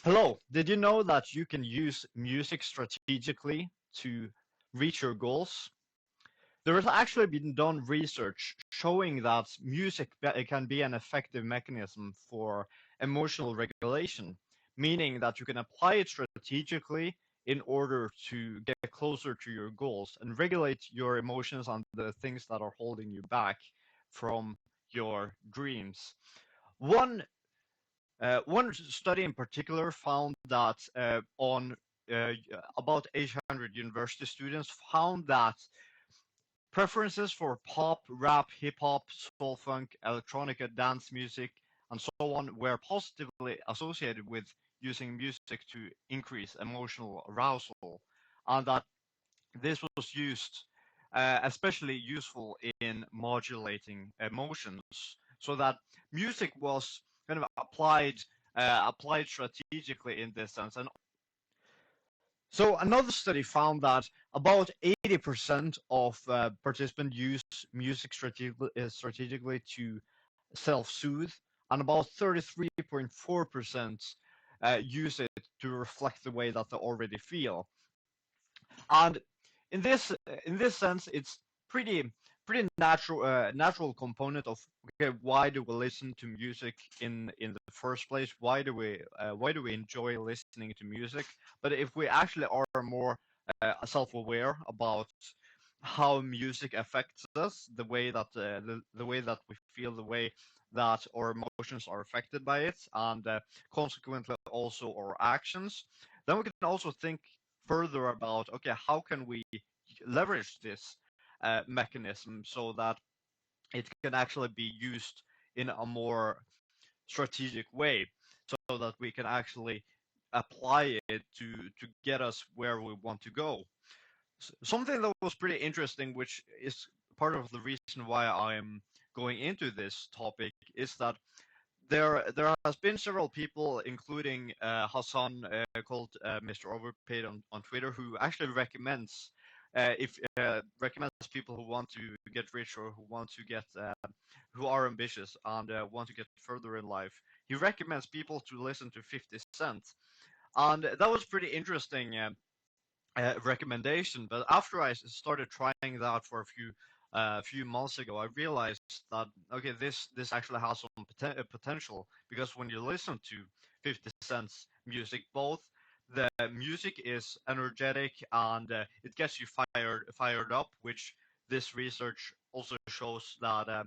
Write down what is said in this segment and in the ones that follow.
Hello, did you know that you can use music strategically to reach your goals? There has actually been done research showing that can be an effective mechanism for emotional regulation, meaning that you can apply it strategically in order to get closer to your goals and regulate your emotions and the things that are holding you back from your dreams. One one study in particular found that on uh, about 800 university students found that preferences for pop, rap, hip hop, soul funk, electronica, dance music, and so on were positively associated with using music to increase emotional arousal, and that this was used especially useful in modulating emotions, so that music was kind of applied strategically in this sense. And so another study found that about 80% of participants use music strategically to self-soothe, and about 33.4% use it to reflect the way that they already feel. And in this in this sense, it's pretty natural component of, okay, why do we listen to music in the first place? Why do we enjoy listening to music? But if we actually are more self-aware about how music affects us, the way that we feel, the way that our emotions are affected by it, and consequently also our actions, then we can also think further about, okay, how can we leverage this mechanism so that it can actually be used in a more strategic way, so that we can actually apply it to get us where we want to go. Something that was pretty interesting, which is part of the reason why I am going into this topic, is that there has been several people, including Hassan, called Mr. Overpaid on Twitter, who actually recommends people who want to get rich, or who are ambitious and want to get further in life. He recommends people to listen to 50 Cent, and that was pretty interesting recommendation. But after I started trying that for a few months ago, I realized that, okay, this actually has some potential, because when you listen to 50 Cent's music, both the music is energetic, and it gets you fired up, which this research also shows that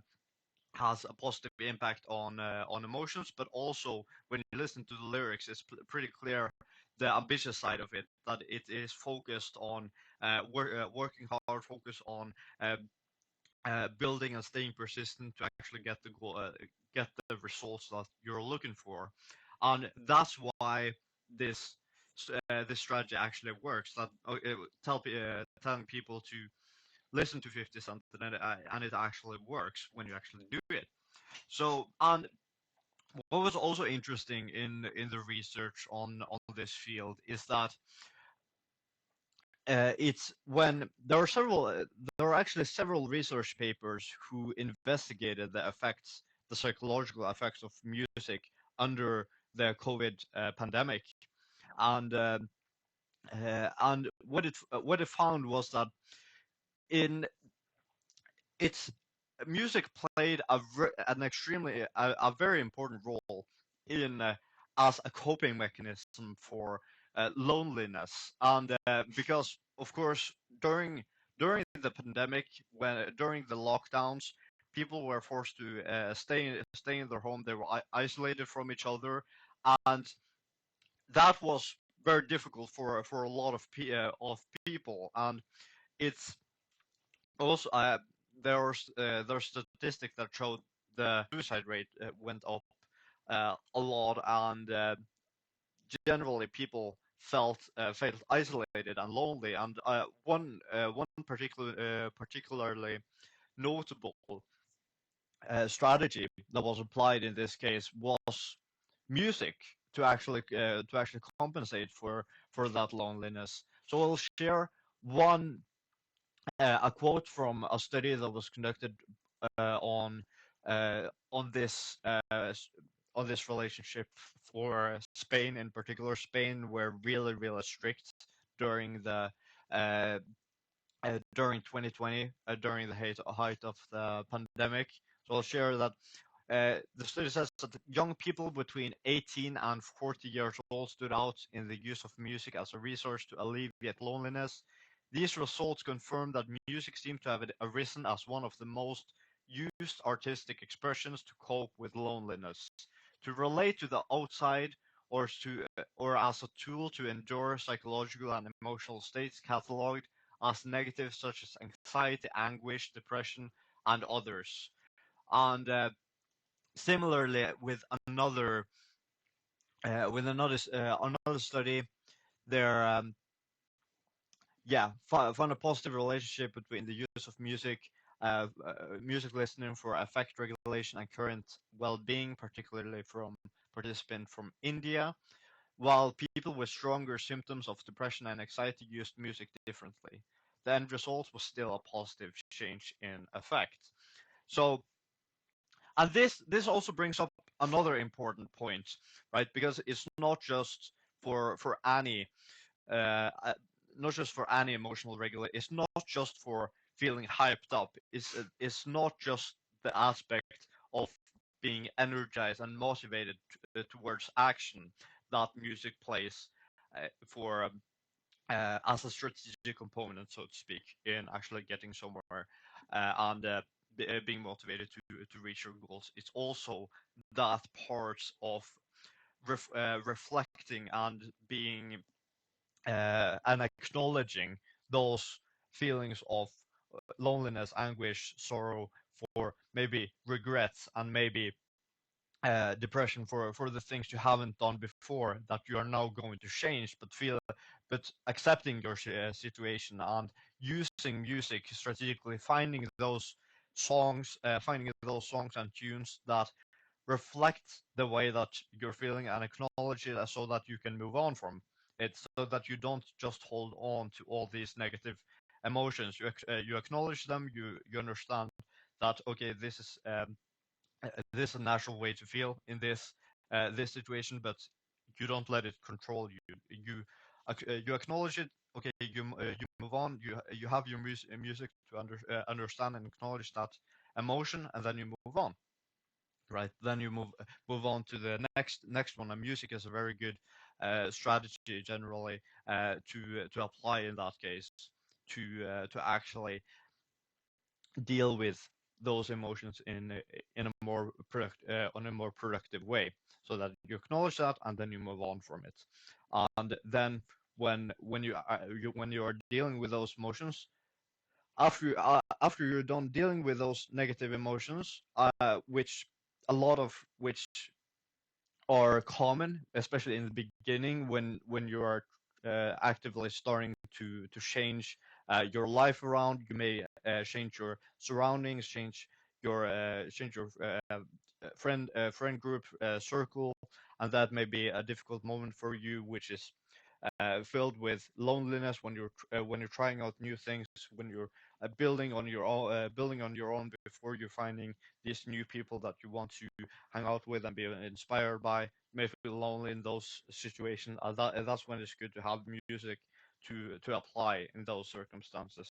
has a positive impact on emotions. But also, when you listen to the lyrics, it's pretty clear the ambitious side of it, that it is focused on working hard, focus on uh, building and staying persistent to actually get the results that you're looking for. And that's why this this strategy actually works. That telling people to listen to 50 Cent, and it actually works when you actually do it. So, and what was also interesting in the research on this field is that it's when there are actually several research papers who investigated the psychological effects of music under the COVID pandemic, and what it found was that in it's music played a very important role in as a coping mechanism for loneliness. And because, of course, during the pandemic, when during the lockdowns, people were forced to stay in their home. They were isolated from each other, and that was very difficult for a lot of people. And it's also, there's statistics that showed the suicide rate went up a lot, and generally people felt isolated and lonely. And one particularly notable strategy that was applied in this case was music to actually compensate for that loneliness. So I'll share one a quote from a study that was conducted uh, on on this on this relationship for Spain in particular. Spain were really really strict during the uh, during 2020, during the height of the pandemic. So I'll share that the study says that young people between 18 and 40 years old stood out in the use of music as a resource to alleviate loneliness. These results confirm that music seems to have arisen as one of the most used artistic expressions to cope with loneliness, to relate to the outside, or as a tool to endure psychological and emotional states cataloged as negative, such as anxiety, anguish, depression, and others. And similarly, another study, there found a positive relationship between the use of music listening for affect regulation and current well-being, particularly from participants from India, while people with stronger symptoms of depression and anxiety used music differently. The end result was still a positive change in effect. So, and this also brings up another important point, right? Because it's not just for any uh, uh, not just for any emotional regulation. It's not just for feeling hyped up. It's not just the aspect of being energized and motivated towards action that music plays for as a strategic component, so to speak, in actually getting somewhere and being motivated to reach your goals. It's also that part of reflecting and being and acknowledging those feelings of loneliness, anguish, sorrow, for maybe regrets and maybe depression for the things you haven't done before that you are now going to change, but accepting your situation and using music strategically, finding those songs and tunes that reflect the way that you're feeling and acknowledge it so that you can move on from it, so that you don't just hold on to all these negative emotions. You acknowledge them, you understand that, okay, this is a natural way to feel in this situation, but you don't let it control you. You acknowledge it. Okay, you move on. You have your music to understand and acknowledge that emotion, and then you move on. Right, then you move on to the next one. And music is a very good strategy generally to apply in that case, to actually deal with those emotions in a more on a more productive way, so that you acknowledge that and then you move on from it. And then when you are dealing with those emotions, after you're done dealing with those negative emotions, which a lot of which are common, especially in the beginning when you are actively starting to change your life around. You may change your surroundings, change your friend group circle, and that may be a difficult moment for you, which is filled with loneliness when you're trying out new things, when you're building on your own before you're finding these new people that you want to hang out with and be inspired by. You may feel lonely in those situations. That's when it's good to have music to apply in those circumstances.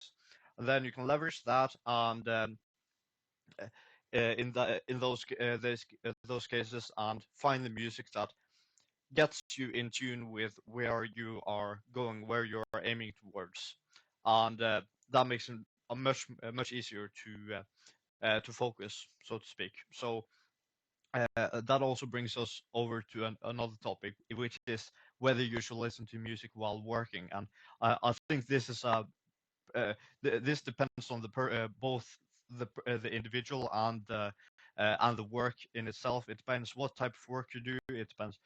And then you can leverage that, and those cases, and find the music that gets you in tune with where you are going, where you are aiming towards, and that makes it much easier to focus, so to speak. So that also brings us over to another topic, which is whether you should listen to music while working. And I think this is this depends on both the individual and the work in itself. It depends what type of work you do. It depends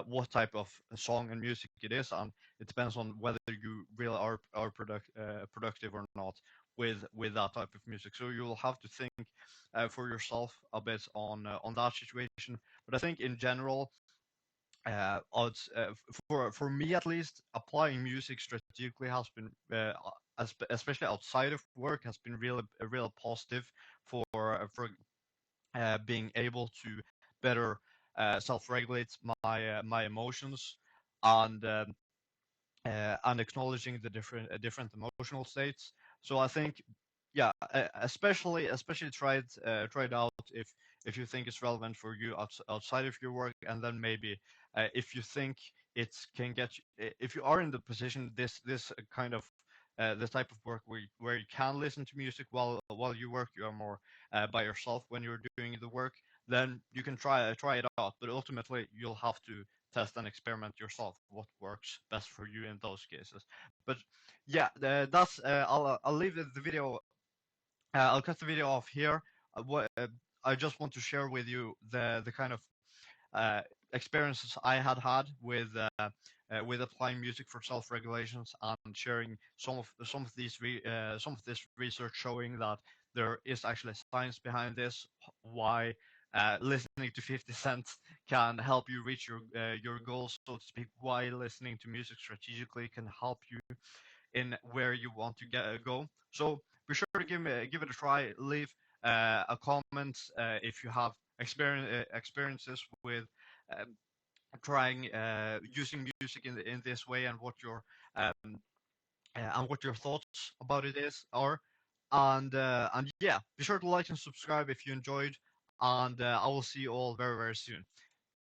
what type of song and music it is, and it depends on whether you really are productive or not with that type of music. So you will have to think for yourself a bit on that situation. But I think in general, for me at least, applying music strategically has been, especially outside of work, has been really a real positive for being able to better self-regulate my emotions, and and acknowledging the different emotional states. So I think, yeah, especially try it out if you think it's relevant for you outside of your work, and then maybe if you think it can get you, if you are in the position, this kind of this type of work where you can listen to music while you work, you are more by yourself when you're doing the work, then you can try it out. But ultimately, you'll have to test and experiment yourself what works best for you in those cases. But yeah, that's I'll leave the video. I'll cut the video off here. I just want to share with you the kind of uh, experiences I had with applying music for self-regulations, and sharing some of this research showing that there is actually science behind this. Why listening to 50 Cent can help you reach your goals, so to speak. Why listening to music strategically can help you in where you want to go. So be sure to give it a try. Leave a comment if you have experiences with um, trying using music in this way, um, and what your thoughts about it is are. And yeah, be sure to like and subscribe if you enjoyed, and I will see you all very, very soon.